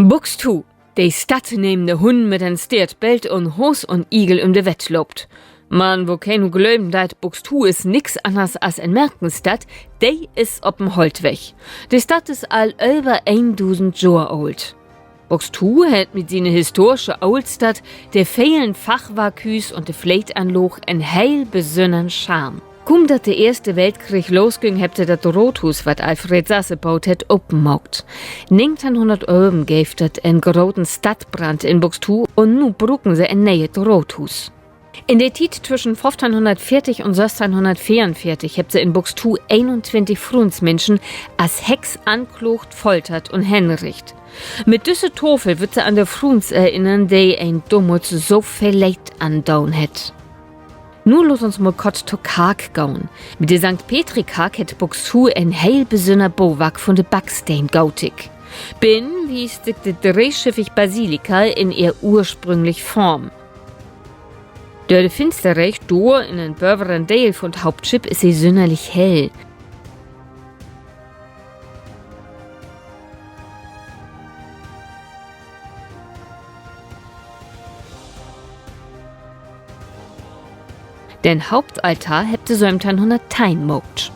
Buxtehude, de Stadt neben de Hund mit en Stiert Belt und Hos und Igel de Wett lobt. Man, wo kein glöben dat Buxtehude is nix anders als en Merkenstadt, de is op'm Holtweg. De Stadt is all über 1000 Jahre alt. Buxtehude hat mit seine historische Altstadt, der vielen Fachwerkhüs und de Fleitanloch en heil besonderen Charme. Kaum dat der Erste Weltkrieg losging, hebte dat Rothus, wat Alfred Sasse baut het, opgemaugt. 1911 gäf dat en großen Stadtbrand in Buxtehude und nu brucken se en neues Rothus. In der Zeit zwischen 1540 und 1644 hebt se in Buxtehude 21 Frundsmenschen als Hex anklagt, foltert und henricht. Mit düsse Tofel wird se an der Fruns erinnern, die ein Dummut so viel Leid andaun het. Nun los uns mal kurz zur Karg gauen. Mit der St. Petri-Karg het Buxtehude ein heil besonner Bauwerk von der Backstein-Gautik. Bin wies die dreischiffig Basilika in ihr ursprünglich Form. Durch de Finsterreich door in den börveren Deel von der Hauptschiff ist sie sonderlich hell. Den Hauptaltar hebt so 1710 mogt.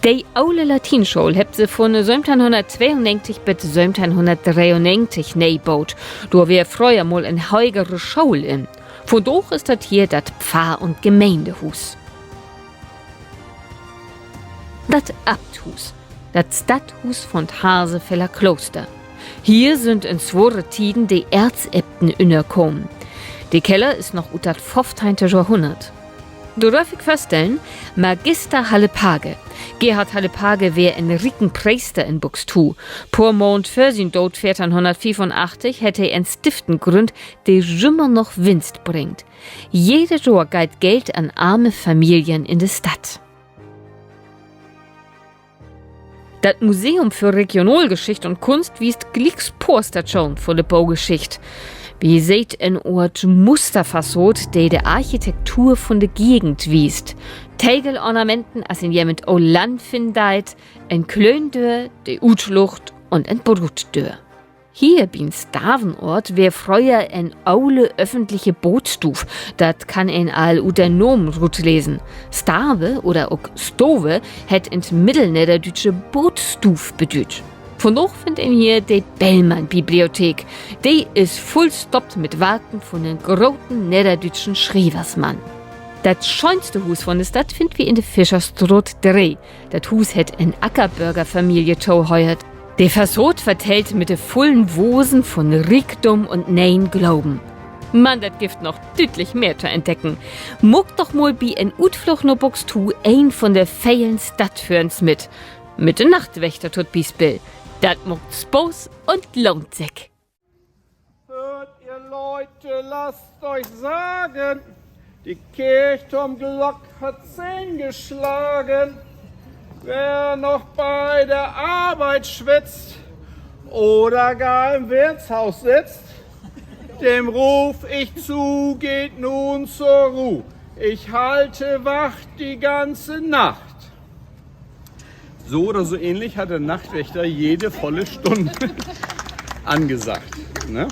Die aule Latinschule hebt sie von 1792 bis 1793 neibaut. Da wär früher mal ein heugere Schule in. Von doch ist das hier das Pfarr- und Gemeindehus. Das Abthus. Das Stadthus von Hasefeller Kloster. Hier sind in zwore Tiden die Erzäbten innerkommen. Die Keller ist noch ut dat 15. Jahrhundert. Du darf ich feststellen, Magister Hallepage. Gerhard Hallepage wär ein riken Priester in Buxtehude. Por Mond für sin Tod 1485 hätte er ein Stiften gründ, der immer noch Winst bringt. Jede Jahr geht Geld an arme Familien in der Stadt. Das Museum für Regionalgeschichte und Kunst wiest glicks Posterstation von der Baugeschichte. Wie seht ein Ort Musterfassot, der die Architektur von der Gegend wiest. Tegelornamenten, as in jemand o Land findet, ein Klöndör, die Utschlucht und ein Brutdör. Hier bin Stavenort wär früher ein aule öffentliche Bootstuf. Dat kann ein all uter Nomenrut lesen. Stave oder auch Stove het ins Mittelniederdeutsche Bootstuf bedeutet. Von doch findet ihr hier die Bellmann-Bibliothek. Die ist vollstoppt mit Werken von den großen niederdeutschen Schreibersmann. Das schönste Hus von der Stadt findet wir in der Fischerstraat 3. Das Hus hat eine Ackerbürgerfamilie toheuert. Der Fassot vertellt mit de vollen Wosen von Riekdom und nein Glauben. Man, das gibt noch deutlich mehr zu entdecken. Muck doch mal bi en Utflucht no Buxtehude ein von der feilen Stadtführens mit. Mit de Nachtwächter tut Biesbill. Dat muckt Spaß und lohnt sich. Hört ihr Leute, lasst euch sagen, die Kirchturmglock hat 10 geschlagen. Wer noch bei der Arbeit schwitzt oder gar im Wirtshaus sitzt, dem ruf ich zu, geht nun zur Ruhe. Ich halte Wacht die ganze Nacht. So oder so ähnlich hat der Nachtwächter jede volle Stunde angesagt. Ne?